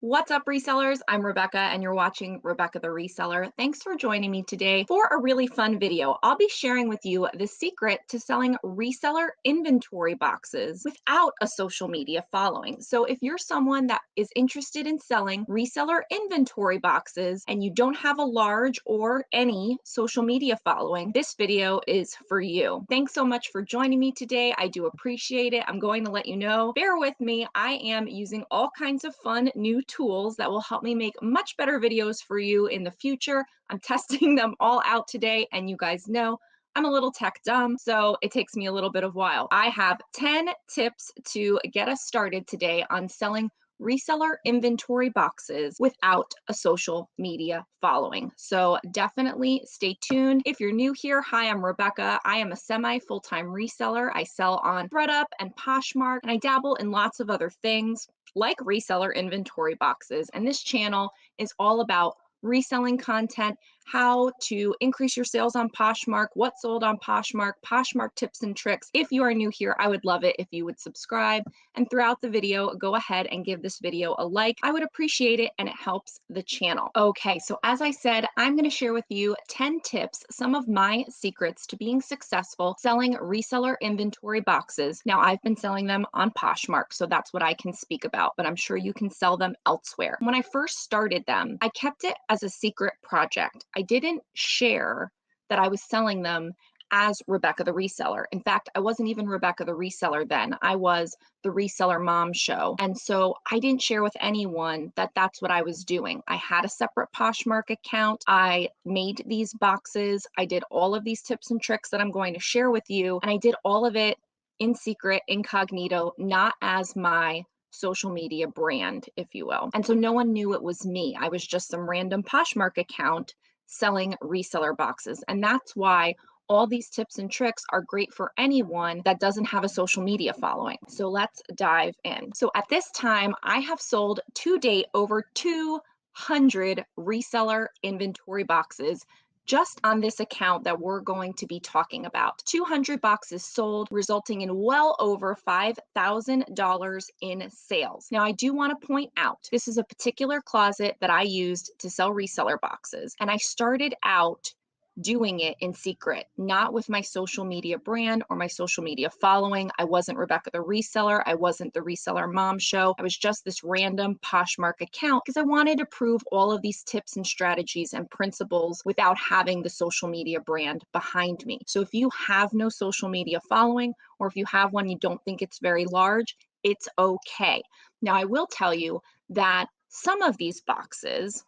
What's up, resellers? I'm Rebecca, and you're watching Rebecca the Reseller. Thanks for joining me today for a really fun video. I'll be sharing with you the secret to selling reseller inventory boxes without a social media following. So if you're someone that is interested in selling reseller inventory boxes and you don't have a large or any social media following, this video is for you. Thanks so much for joining me today. I do appreciate it. I'm going to let you know, bear with me. I am using all kinds of fun new tools that will help me make much better videos for you in the future. I'm testing them all out today, and you guys know I'm a little tech dumb, so it takes me a little bit of while. I have 10 tips to get us started today on selling reseller inventory boxes without a social media following. So definitely stay tuned. If you're new here, hi, I'm Rebecca. I am a semi-full-time reseller. I sell on ThredUp and Poshmark, and I dabble in lots of other things like reseller inventory boxes. And this channel is all about reselling content, how to increase your sales on Poshmark, what sold on Poshmark, Poshmark tips and tricks. If you are new here, I would love it if you would subscribe. And throughout the video, go ahead and give this video a like. I would appreciate it, and it helps the channel. Okay, so as I said, I'm going to share with you 10 tips, some of my secrets to being successful selling reseller inventory boxes. Now, I've been selling them on Poshmark, so that's what I can speak about, but I'm sure you can sell them elsewhere. When I first started them, I kept it as a secret project. I didn't share that I was selling them as Rebecca the Reseller. In fact, I wasn't even Rebecca the Reseller then. I was the Reseller Mom Show. And so I didn't share with anyone that that's what I was doing. I had a separate Poshmark account. I made these boxes. I did all of these tips and tricks that I'm going to share with you. And I did all of it in secret, incognito, not as my social media brand, if you will. And so no one knew it was me. I was just some random Poshmark account selling reseller boxes. And that's why all these tips and tricks are great for anyone that doesn't have a social media following. So let's dive in. So at this time, I have sold to date over 200 reseller inventory boxes just on this account that we're going to be talking about. 200 boxes sold, resulting in well over $5,000 in sales. Now, I do want to point out, this is a particular closet that I used to sell reseller boxes, and I started out doing it in secret, not with my social media brand or my social media following. I wasn't Rebecca the Reseller. I wasn't the Reseller Mom Show. I was just this random Poshmark account because I wanted to prove all of these tips and strategies and principles without having the social media brand behind me. So if you have no social media following, or if you have one, you don't think it's very large, it's okay. Now, I will tell you that some of these boxes,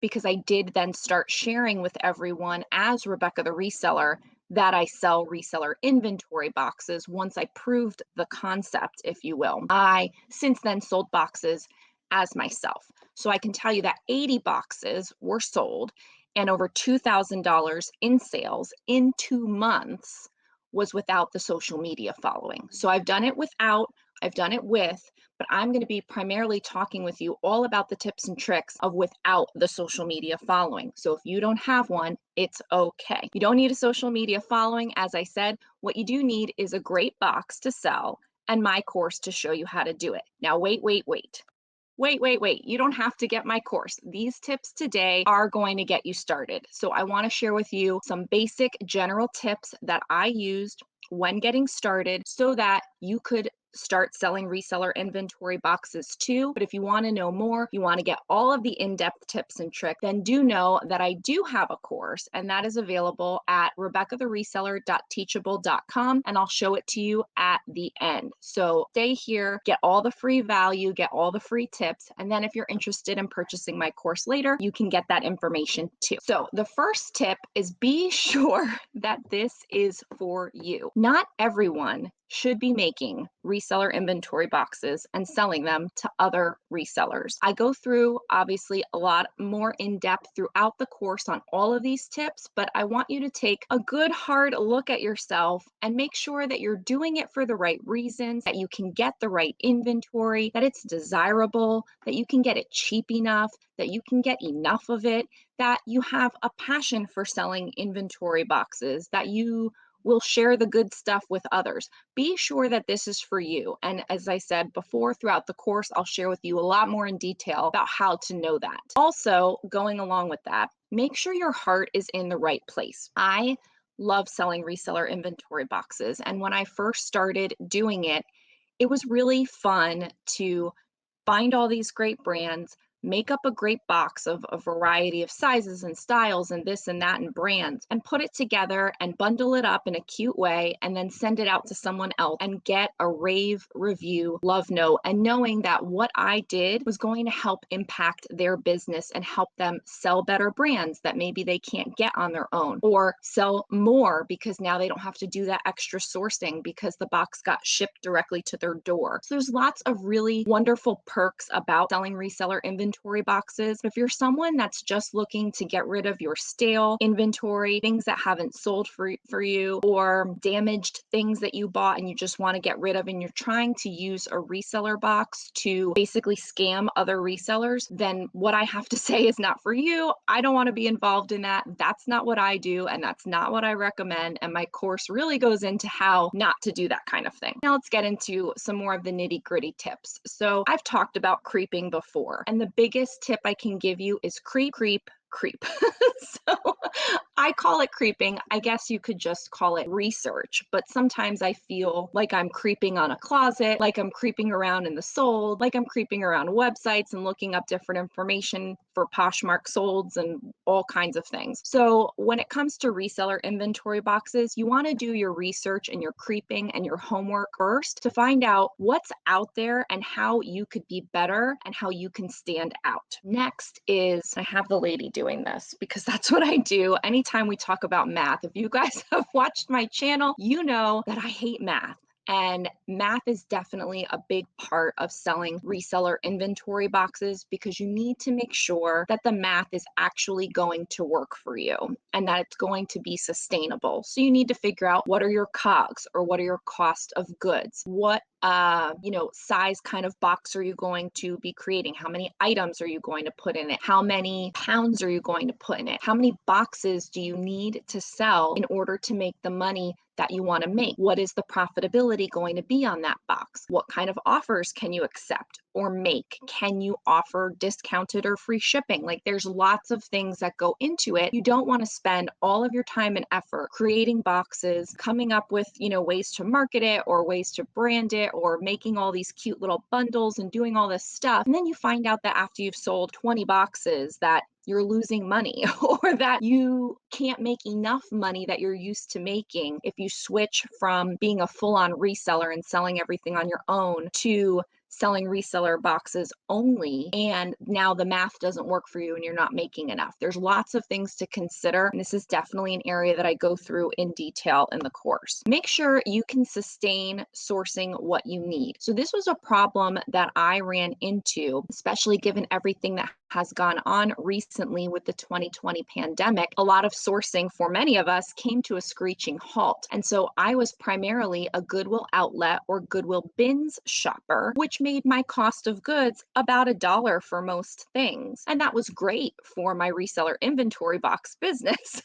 because I did then start sharing with everyone as Rebecca the Reseller that I sell reseller inventory boxes once I proved the concept, if you will. I since then sold boxes as myself. So I can tell you that 80 boxes were sold and over $2,000 in sales in 2 months was without the social media following. So I've done it without, I've done it with, but I'm going to be primarily talking with you all about the tips and tricks of without the social media following. So if you don't have one, it's okay. You don't need a social media following. As I said, what you do need is a great box to sell and my course to show you how to do it. Now, wait. You don't have to get my course. These tips today are going to get you started. So I want to share with you some basic general tips that I used when getting started so that you could start selling reseller inventory boxes too. But if you want to know more, you want to get all of the in-depth tips and tricks, then do know that I do have a course, and that is available at rebeccathereseller.teachable.com, and I'll show it to you at the end. So stay here, get all the free value, get all the free tips, and then if you're interested in purchasing my course later, you can get that information too. So the first tip is be sure that this is for you. Not everyone should be making reseller inventory boxes and selling them to other resellers. I go through obviously a lot more in depth throughout the course on all of these tips, but I want you to take a good hard look at yourself and make sure that you're doing it for the right reasons, that you can get the right inventory, that it's desirable, that you can get it cheap enough, that you can get enough of it, that you have a passion for selling inventory boxes, that you will share the good stuff with others. Be sure that this is for you. And as I said before, throughout the course, I'll share with you a lot more in detail about how to know that. Also, going along with that, make sure your heart is in the right place. I love selling reseller inventory boxes. And when I first started doing it, it was really fun to find all these great brands, make up a great box of a variety of sizes and styles and this and that and brands, and put it together and bundle it up in a cute way and then send it out to someone else and get a rave review love note, and knowing that what I did was going to help impact their business and help them sell better brands that maybe they can't get on their own, or sell more because now they don't have to do that extra sourcing because the box got shipped directly to their door. So there's lots of really wonderful perks about selling reseller inventory boxes. If you're someone that's just looking to get rid of your stale inventory, things that haven't sold for you, or damaged things that you bought and you just want to get rid of, and you're trying to use a reseller box to basically scam other resellers, then what I have to say is not for you. I don't want to be involved in that. That's not what I do, and that's not what I recommend. And my course really goes into how not to do that kind of thing. Now let's get into some more of the nitty-gritty tips. So I've talked about creeping before, and the biggest tip I can give you is creep, creep, creep. So I call it creeping. I guess you could just call it research, but sometimes I feel like I'm creeping on a closet, like I'm creeping around in the sold, like I'm creeping around websites and looking up different information for Poshmark solds and all kinds of things. So when it comes to reseller inventory boxes, you want to do your research and your creeping and your homework first to find out what's out there and how you could be better and how you can stand out. Next is, I have the lady doing this because that's what I do anytime we talk about math. If you guys have watched my channel, you know that I hate math. And math is definitely a big part of selling reseller inventory boxes because you need to make sure that the math is actually going to work for you and that it's going to be sustainable. So you need to figure out, what are your COGS, or what are your cost of goods? What size kind of box are you going to be creating? How many items are you going to put in it? How many pounds are you going to put in it? How many boxes do you need to sell in order to make the money that you want to make? What is the profitability going to be on that box? What kind of offers can you accept or make? Can you offer discounted or free shipping? Like, there's lots of things that go into it. You don't want to spend all of your time and effort creating boxes, coming up with, ways to market it or ways to brand it, or making all these cute little bundles and doing all this stuff. And then you find out that after you've sold 20 boxes that you're losing money, or that you can't make enough money that you're used to making if you switch from being a full-on reseller and selling everything on your own to selling reseller boxes only, and now the math doesn't work for you and you're not making enough. There's lots of things to consider, and this is definitely an area that I go through in detail in the course. Make sure you can sustain sourcing what you need. So this was a problem that I ran into, especially given everything that has gone on recently with the 2020 pandemic. A lot of sourcing for many of us came to a screeching halt. And so I was primarily a Goodwill outlet or Goodwill bins shopper, which made my cost of goods about $1 for most things. And that was great for my reseller inventory box business.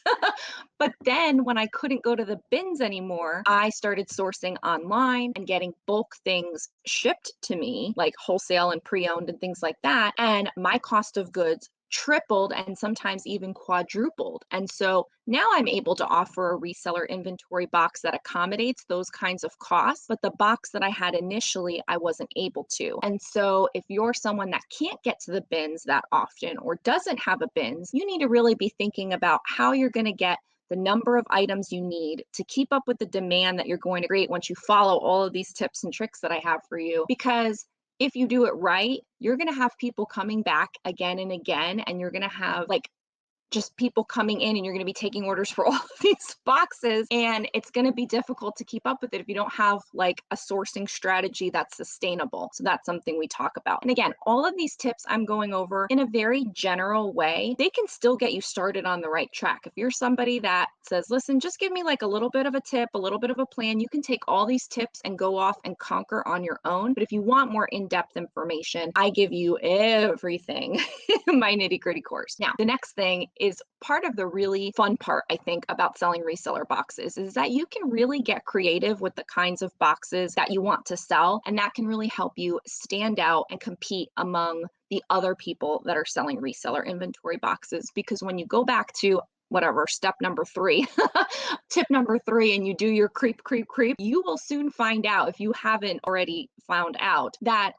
But then when I couldn't go to the bins anymore, I started sourcing online and getting bulk things shipped to me, like wholesale and pre-owned and things like that. And my cost of goods tripled and sometimes even quadrupled. And so now I'm able to offer a reseller inventory box that accommodates those kinds of costs, but the box that I had initially, I wasn't able to. And so if you're someone that can't get to the bins that often or doesn't have a bins, you need to really be thinking about how you're going to get the number of items you need to keep up with the demand that you're going to create once you follow all of these tips and tricks that I have for you. Because if you do it right, you're going to have people coming back again and again, and you're going to have just people coming in, and you're going to be taking orders for all of these boxes, and it's going to be difficult to keep up with it if you don't have a sourcing strategy that's sustainable. So that's something we talk about. And again, all of these tips I'm going over in a very general way, they can still get you started on the right track. If you're somebody that says, listen, just give me a little bit of a tip, a little bit of a plan, you can take all these tips and go off and conquer on your own. But if you want more in-depth information, I give you everything in my nitty-gritty course. Now, the next thing is part of the really fun part, I think, about selling reseller boxes is that you can really get creative with the kinds of boxes that you want to sell. And that can really help you stand out and compete among the other people that are selling reseller inventory boxes. Because when you go back to whatever step number 3, tip number 3, and you do your creep, you will soon find out, if you haven't already found out, that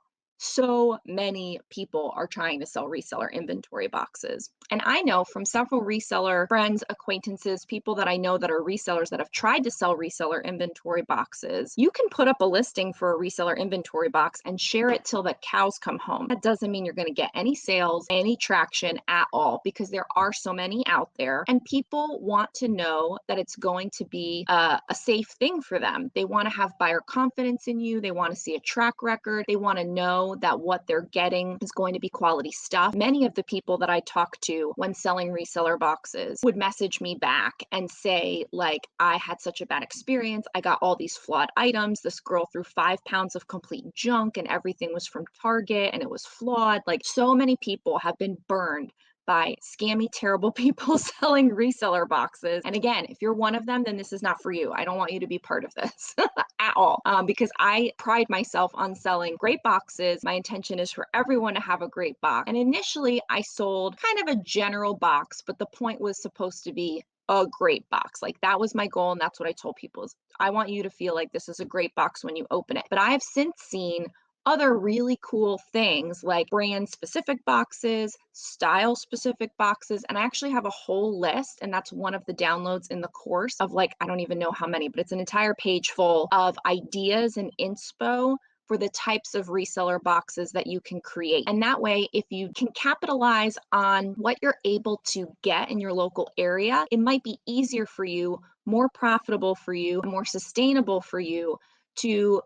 so many people are trying to sell reseller inventory boxes. And I know from several reseller friends, acquaintances, people that I know that are resellers that have tried to sell reseller inventory boxes, you can put up a listing for a reseller inventory box and share it till the cows come home. That doesn't mean you're going to get any sales, any traction at all, because there are so many out there, and people want to know that it's going to be a safe thing for them. They want to have buyer confidence in you. They want to see a track record. They want to know that what they're getting is going to be quality stuff. Many of the people that I talk to when selling reseller boxes would message me back and say, like, I had such a bad experience. I got all these flawed items. This girl threw 5 pounds of complete junk and everything was from Target and it was flawed. Like, so many people have been burned by scammy, terrible people selling reseller boxes. And again, if you're one of them, then this is not for you. I don't want you to be part of this at all, because I pride myself on selling great boxes. My intention is for everyone to have a great box. And initially, I sold kind of a general box, but the point was supposed to be a great box. Like, that was my goal. And that's what I told people is I want you to feel like this is a great box when you open it. But I have since seen other really cool things like brand specific boxes, style specific boxes. And I actually have a whole list, and that's one of the downloads in the course of, like, I don't even know how many, but it's an entire page full of ideas and inspo for the types of reseller boxes that you can create. And that way, if you can capitalize on what you're able to get in your local area, it might be easier for you, more profitable for you, more sustainable for you to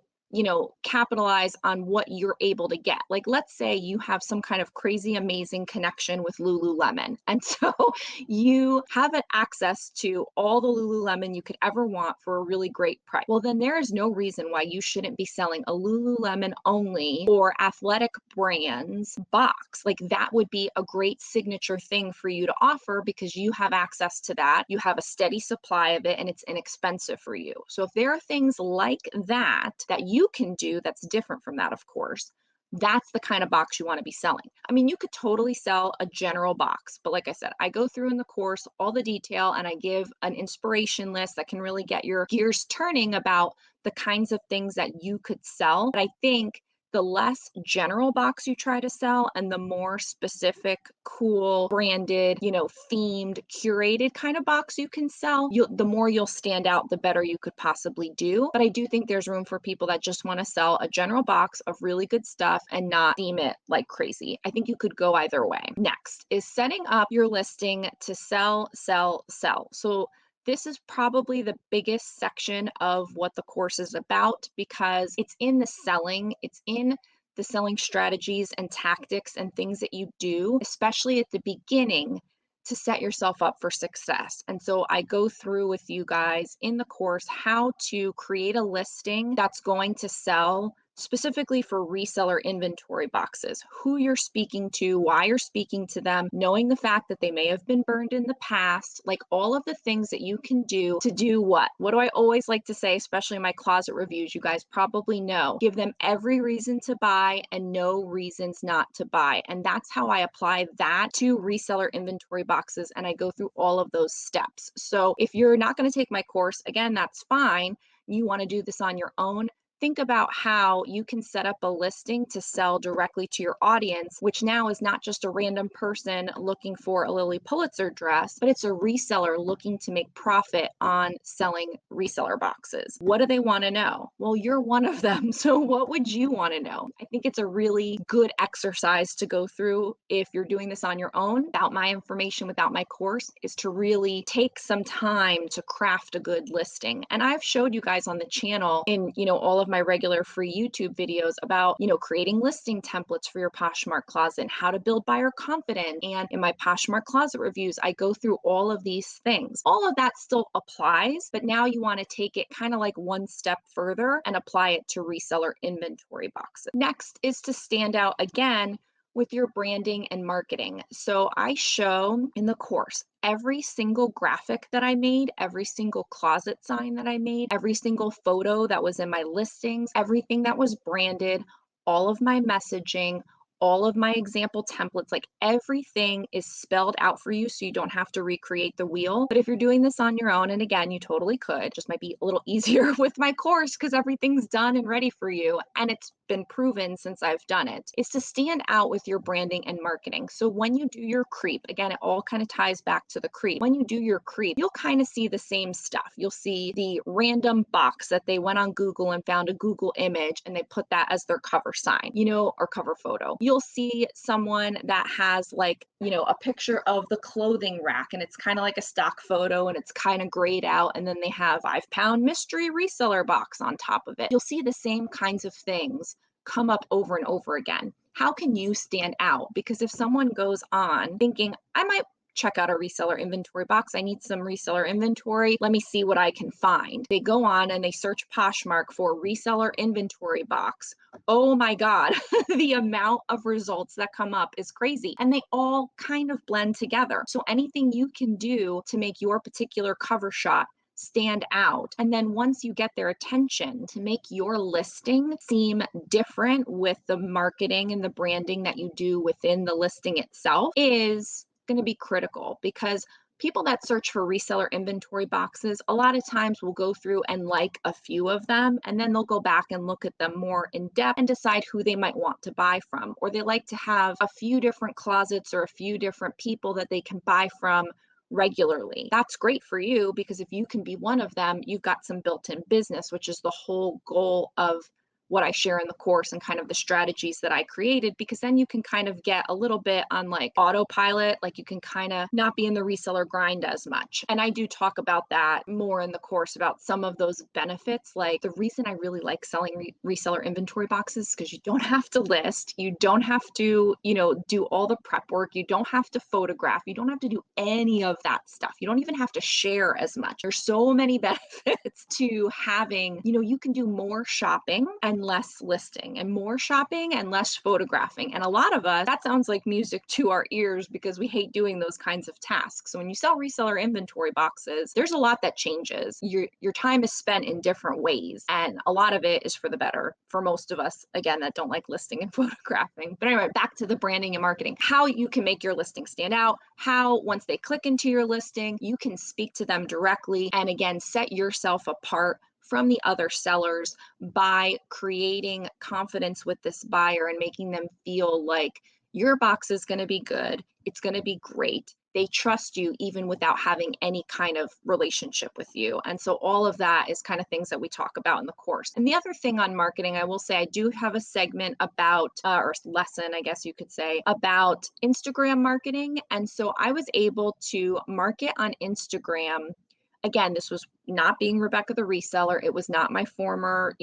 capitalize on what you're able to get. Like, let's say you have some kind of crazy, amazing connection with Lululemon. And so you have access to all the Lululemon you could ever want for a really great price. Well, then there is no reason why you shouldn't be selling a Lululemon only or athletic brands box. Like, that would be a great signature thing for you to offer because you have access to that. You have a steady supply of it and it's inexpensive for you. So if there are things like that you can do that's different from that, of course, that's the kind of box you want to be selling. I mean, you could totally sell a general box, but like I said, I go through in the course all the detail and I give an inspiration list that can really get your gears turning about the kinds of things that you could sell. But I think the less general box you try to sell and the more specific, cool, branded, themed, curated kind of box you can sell, the more you'll stand out, the better you could possibly do. But I do think there's room for people that just want to sell a general box of really good stuff and not theme it like crazy. I think you could go either way. Next is setting up your listing to sell. So this is probably the biggest section of what the course is about because it's in the selling, it's in the selling strategies and tactics and things that you do, especially at the beginning, to set yourself up for success. And so I go through with you guys in the course how to create a listing that's going to sell specifically for reseller inventory boxes, who you're speaking to, why you're speaking to them, knowing the fact that they may have been burned in the past, like all of the things that you can do to do what? What do I always like to say, especially in my closet reviews? You guys probably know, give them every reason to buy and no reasons not to buy. And that's how I apply that to reseller inventory boxes. And I go through all of those steps. So if you're not going to take my course, again, that's fine. You want to do this on your own. Think about how you can set up a listing to sell directly to your audience, which now is not just a random person looking for a Lily Pulitzer dress, but it's a reseller looking to make profit on selling reseller boxes. What do they want to know? Well, you're one of them. So what would you want to know? I think it's a really good exercise to go through if you're doing this on your own without my information, without my course, is to really take some time to craft a good listing. And I've showed you guys on the channel in, all of my regular free YouTube videos about, creating listing templates for your Poshmark closet and how to build buyer confidence. And in my Poshmark closet reviews, I go through all of these things. All of that still applies, but now you want to take it kind of like one step further and apply it to reseller inventory boxes. Next is to stand out again with your branding and marketing. So I show in the course every single graphic that I made, every single closet sign that I made, every single photo that was in my listings, everything that was branded, all of my messaging, all of my example templates, like everything is spelled out for you so you don't have to recreate the wheel. But if you're doing this on your own, and again, you totally could, just might be a little easier with my course because everything's done and ready for you. And it's been proven since I've done it, is to stand out with your branding and marketing. So when you do your creep, again, it all kind of ties back to the creep. When you do your creep, you'll kind of see the same stuff. You'll see the random box that they went on Google and found a Google image and they put that as their cover sign, or cover photo. You'll see someone that has like, a picture of the clothing rack and it's kind of like a stock photo and it's kind of grayed out. And then they have 5-pound mystery reseller box on top of it. You'll see the same kinds of things come up over and over again. How can you stand out? Because if someone goes on thinking, I might check out a reseller inventory box. I need some reseller inventory. Let me see what I can find. They go on and they search Poshmark for reseller inventory box. Oh my God, the amount of results that come up is crazy. And they all kind of blend together. So anything you can do to make your particular cover shot stand out. And then once you get their attention, to make your listing seem different with the marketing and the branding that you do within the listing itself is going to be critical, because people that search for reseller inventory boxes a lot of times will go through and like a few of them, and then they'll go back and look at them more in depth and decide who they might want to buy from. Or they like to have a few different closets or a few different people that they can buy from regularly. That's great for you, because if you can be one of them, you've got some built-in business, which is the whole goal of what I share in the course and kind of the strategies that I created, because then you can kind of get a little bit on like autopilot, like you can kind of not be in the reseller grind as much. And I do talk about that more in the course, about some of those benefits. Like the reason I really like selling reseller inventory boxes, because you don't have to list, you don't have to, do all the prep work, you don't have to photograph, you don't have to do any of that stuff. You don't even have to share as much. There's so many benefits to having, you can do more shopping and less listing, and more shopping and less photographing. And a lot of us, that sounds like music to our ears because we hate doing those kinds of tasks. So when you sell reseller inventory boxes, there's a lot that changes. Your time is spent in different ways, and a lot of it is for the better for most of us, again, that don't like listing and photographing. But anyway, back to the branding and marketing, how you can make your listing stand out, how once they click into your listing, you can speak to them directly, and again, set yourself apart from the other sellers by creating confidence with this buyer and making them feel like your box is going to be good. It's going to be great. They trust you even without having any kind of relationship with you. And so all of that is kind of things that we talk about in the course. And the other thing on marketing, I will say, I do have a segment about, or lesson, I guess you could say, about Instagram marketing. And so I was able to market on Instagram. Again, this was not being Rebecca the Reseller. It was not my former,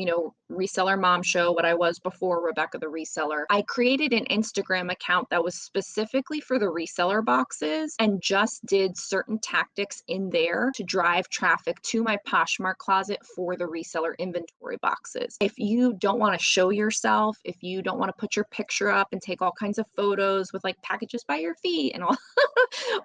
reseller mom show, what I was before Rebecca the Reseller. I created an Instagram account that was specifically for the reseller boxes and just did certain tactics in there to drive traffic to my Poshmark closet for the reseller inventory boxes. If you don't want to show yourself, if you don't want to put your picture up and take all kinds of photos with like packages by your feet and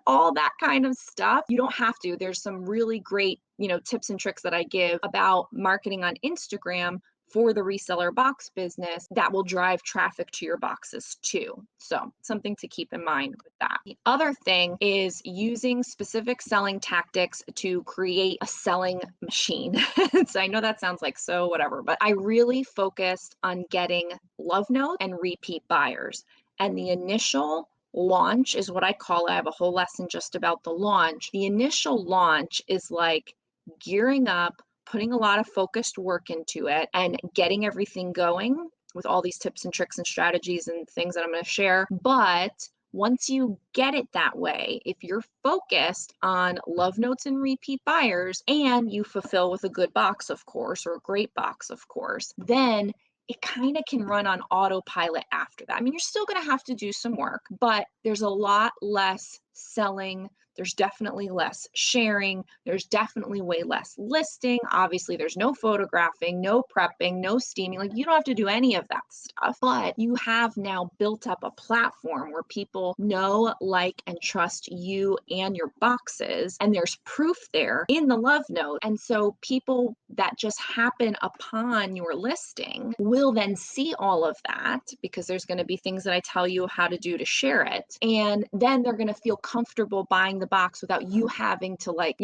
all that kind of stuff, you don't have to. There's some really great tips and tricks that I give about marketing on Instagram for the reseller box business that will drive traffic to your boxes too. So something to keep in mind with that. The other thing is using specific selling tactics to create a selling machine. So I know that sounds like so whatever, but I really focused on getting love notes and repeat buyers. And the initial launch is what I call it. I have a whole lesson just about the launch. The initial launch is like gearing up, putting a lot of focused work into it, and getting everything going with all these tips and tricks and strategies and things that I'm going to share. But once you get it that way, if you're focused on love notes and repeat buyers, and you fulfill with a good box, of course, or a great box, of course, then it kind of can run on autopilot after that. I mean, you're still going to have to do some work, but there's a lot less selling. There's definitely less sharing. There's definitely way less listing. Obviously, there's no photographing, no prepping, no steaming. Like, you don't have to do any of that stuff. But you have now built up a platform where people know, like, and trust you and your boxes. And there's proof there in the love note. And so people that just happen upon your listing will then see all of that, because there's going to be things that I tell you how to do to share it. And then they're going to feel comfortable buying the box without you having to, like,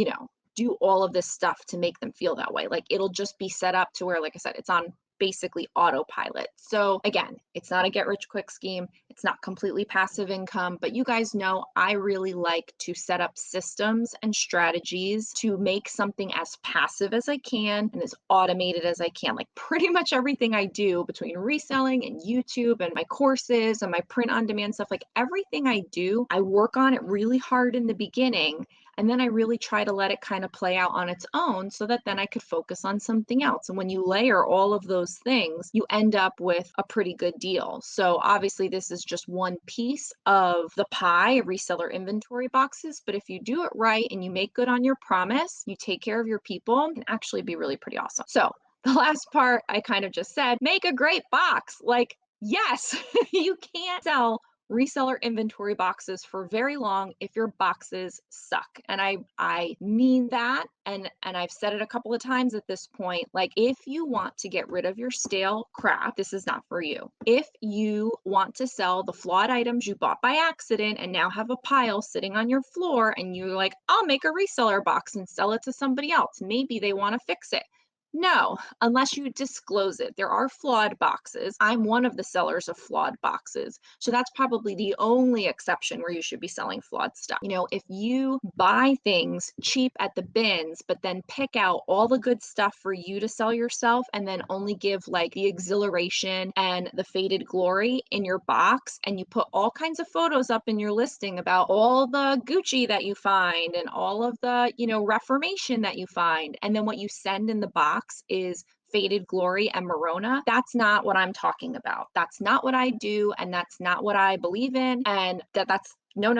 do all of this stuff to make them feel that way. Like, it'll just be set up to where, like I said, it's on basically autopilot. So again, it's not a get rich quick scheme. It's not completely passive income, but you guys know I really like to set up systems and strategies to make something as passive as I can and as automated as I can. Like, pretty much everything I do between reselling and YouTube and my courses and my print on demand stuff, like everything I do, I work on it really hard in the beginning. And then I really try to let it kind of play out on its own so that then I could focus on something else. And when you layer all of those things, you end up with a pretty good deal. So obviously this is just one piece of the pie of reseller inventory boxes. But if you do it right and you make good on your promise, you take care of your people, it can actually be really pretty awesome. So the last part I kind of just said, make a great box. Like, yes, you can't sell reseller inventory boxes for very long if your boxes suck. And I mean that, and I've said it a couple of times at this point. Like, if you want to get rid of your stale crap, this is not for you. If you want to sell the flawed items you bought by accident and now have a pile sitting on your floor, and you're like, I'll make a reseller box and sell it to somebody else, maybe they want to fix it. No, unless you disclose it. There are flawed boxes. I'm one of the sellers of flawed boxes. So that's probably the only exception where you should be selling flawed stuff. If you buy things cheap at the bins, but then pick out all the good stuff for you to sell yourself and then only give like the exhilaration and the faded glory in your box, and you put all kinds of photos up in your listing about all the Gucci that you find and all of the, reformation that you find, and then what you send in the box is faded glory and Morona, that's not what I'm talking about. That's not what I do, and that's not what I believe in. And that's no.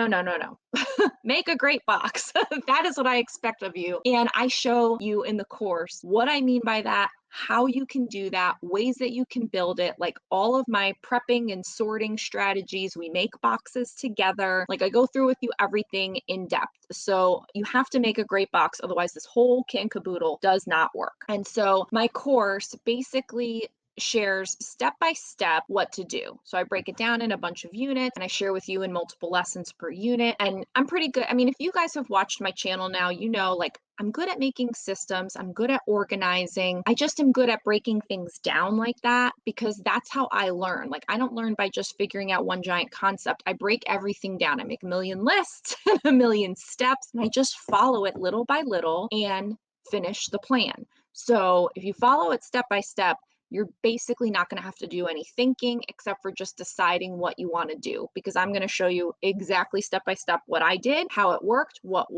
Make a great box. That is what I expect of you. And I show you in the course what I mean by that, how you can do that, ways that you can build it, like all of my prepping and sorting strategies. We make boxes together. Like, I go through with you everything in depth. So you have to make a great box. Otherwise, this whole kit and caboodle does not work. And so my course basically shares step by step what to do. So I break it down in a bunch of units, and I share with you in multiple lessons per unit. And I'm pretty good. I mean, if you guys have watched my channel now, like, I'm good at making systems. I'm good at organizing. I just am good at breaking things down like that, because that's how I learn. Like, I don't learn by just figuring out one giant concept. I break everything down. I make a million lists, a million steps, and I just follow it little by little and finish the plan. So if you follow it step by step, you're basically not going to have to do any thinking except for just deciding what you want to do, because I'm going to show you exactly step by step what I did, how it worked, what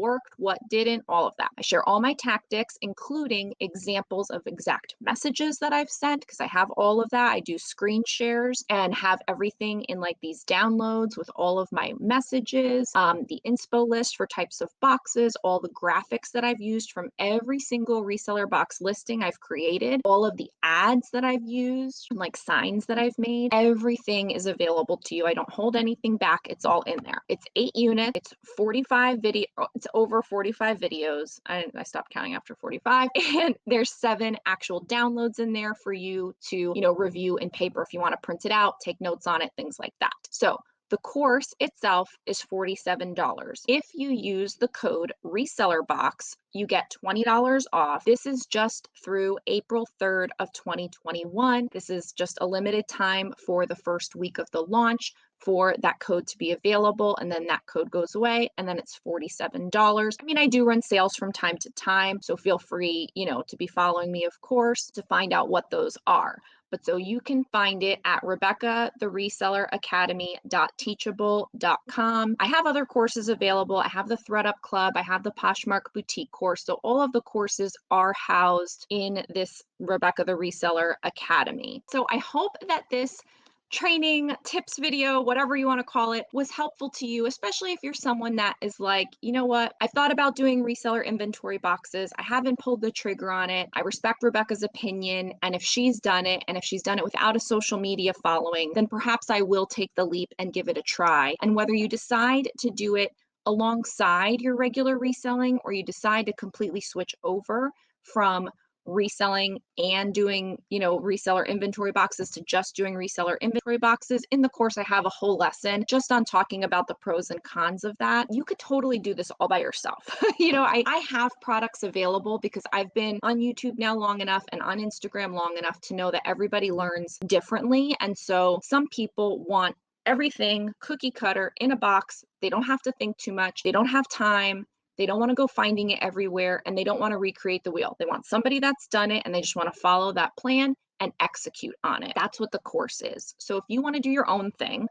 didn't, all of that. I share all my tactics, including examples of exact messages that I've sent, because I have all of that. I do screen shares and have everything in like these downloads with all of my messages, the inspo list for types of boxes, all the graphics that I've used from every single reseller box listing I've created, all of the ads that I've used, like signs that I've made. Everything is available to you. I don't hold anything back. It's all in there. It's 8 units. It's 45 video. It's over 45 videos. I stopped counting after 45. And there's 7 actual downloads in there for you to, review in paper if you want to print it out, take notes on it, things like that. So the course itself is $47. If you use the code ResellerBox, you get $20 off. This is just through April 3rd of 2021. This is just a limited time for the first week of the launch for that code to be available, and then that code goes away, and then it's $47. I mean, I do run sales from time to time, so feel free, to be following me, of course, to find out what those are. But so you can find it at RebeccaTheResellerAcademy.teachable.com. I have other courses available. I have the Thread Up Club. I have the Poshmark Boutique course. So all of the courses are housed in this Rebecca the Reseller Academy. So I hope that this training, tips video, whatever you want to call it, was helpful to you, especially if you're someone that is like, you know what, I thought about doing reseller inventory boxes. I haven't pulled the trigger on it. I respect Rebecca's opinion. And if she's done it, and if she's done it without a social media following, then perhaps I will take the leap and give it a try. And whether you decide to do it alongside your regular reselling or you decide to completely switch over from reselling and doing, reseller inventory boxes to just doing reseller inventory boxes. In the course, I have a whole lesson just on talking about the pros and cons of that. You could totally do this all by yourself. I have products available because I've been on YouTube now long enough and on Instagram long enough to know that everybody learns differently. And so some people want everything cookie cutter in a box. They don't have to think too much. They don't have time. They don't want to go finding it everywhere, and they don't want to recreate the wheel. They want somebody that's done it and they just want to follow that plan and execute on it. That's what the course is. So if you want to do your own thing,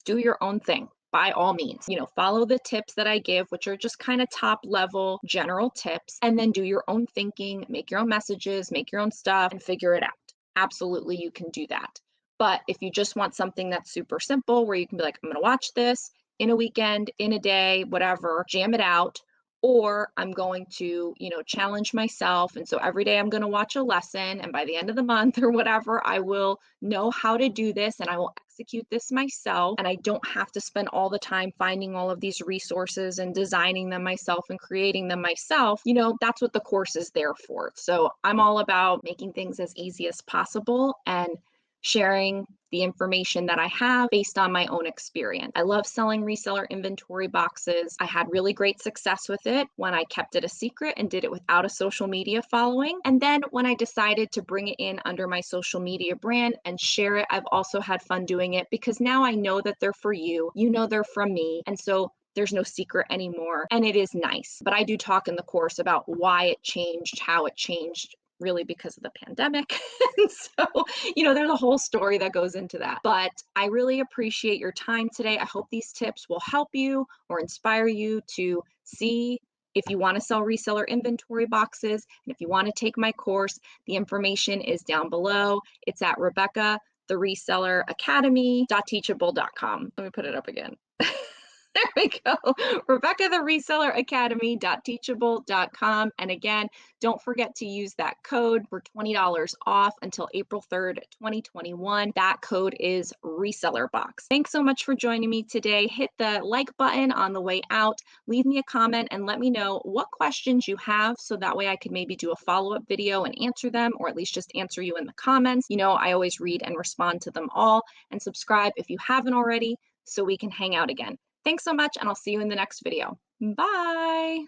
do your own thing by all means. Follow the tips that I give, which are just kind of top level general tips, and then do your own thinking, make your own messages, make your own stuff, and figure it out. Absolutely, you can do that. But if you just want something that's super simple where you can be like, I'm going to watch this in a weekend, in a day, whatever, jam it out, or I'm going to, challenge myself. And so every day I'm going to watch a lesson. And by the end of the month or whatever, I will know how to do this and I will execute this myself. And I don't have to spend all the time finding all of these resources and designing them myself and creating them myself. That's what the course is there for. So I'm all about making things as easy as possible and sharing the information that I have based on my own experience. I love selling reseller inventory boxes. I had really great success with it when I kept it a secret and did it without a social media following. And then when I decided to bring it in under my social media brand and share it, I've also had fun doing it because now I know that they're for you. They're from me. And so there's no secret anymore. And it is nice. But I do talk in the course about why it changed, how it changed, really because of the pandemic. And so, there's a whole story that goes into that. But I really appreciate your time today. I hope these tips will help you or inspire you to see if you want to sell reseller inventory boxes. And if you want to take my course, the information is down below. It's at RebeccaTheResellerAcademy.teachable.com. Let me put it up again. There we go. RebeccaTheResellerAcademy.teachable.com. And again, don't forget to use that code for $20 off until April 3rd, 2021. That code is ResellerBox. Thanks so much for joining me today. Hit the like button on the way out. Leave me a comment and let me know what questions you have so that way I could maybe do a follow-up video and answer them, or at least just answer you in the comments. I always read and respond to them all. And subscribe if you haven't already so we can hang out again. Thanks so much, and I'll see you in the next video. Bye.